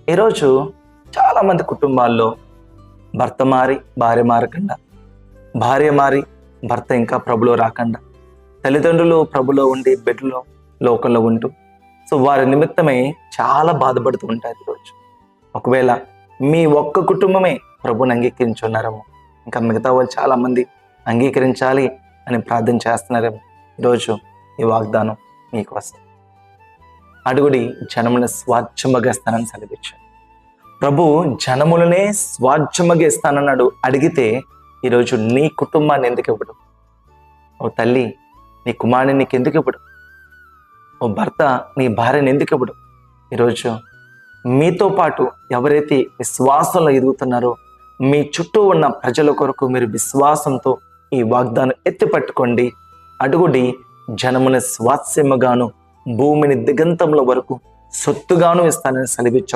ఈరోజు చాలామంది కుటుంబాల్లో భర్త మారి భార్య మారకుండా, భార్య మారి భర్త ఇంకా ప్రభులో రాకుండా, తల్లిదండ్రులు ప్రభులో ఉండి బిడ్డలు లోకంలో ఉంటూ వారి నిమిత్తమే చాలా బాధపడుతూ ఉంటారు ఈరోజు. ఒకవేళ మీ ఒక్క కుటుంబమే ప్రభుని అంగీకరించున్నారేమో, ఇంకా మిగతా వాళ్ళు చాలామంది అంగీకరించాలి అని ప్రార్థన చేస్తున్నారేమో. ఈరోజు ఈ వాగ్దానం మీకోసం. అడుగుడి జనములను స్వాచ్ఛముగా ఇస్తానని సెలవిచ్చాడు. ప్రభు జనములనే స్వాచ్ఛముగా ఇస్తానన్నాడు. అడిగితే ఈరోజు నీ కుటుంబాన్ని ఎందుకు ఇవ్వడు? ఓ తల్లి నీ కుమారుని నీకు ఎందుకు ఇవ్వడు? ఓ భర్త నీ భార్యని ఎందుకు ఇవ్వడు? ఈరోజు మీతో పాటు ఎవరైతే విశ్వాసంలో ఎదుగుతున్నారో మీ చుట్టూ ఉన్న ప్రజల కొరకు మీరు విశ్వాసంతో ఈ వాగ్దానం ఎత్తిపట్టుకోండి. అడుగుడి జనముని స్వాస్యముగాను భూమిని దిగంతముల వరకు సొత్తుగాను ఇస్తానని సెలవిచ్చాడు.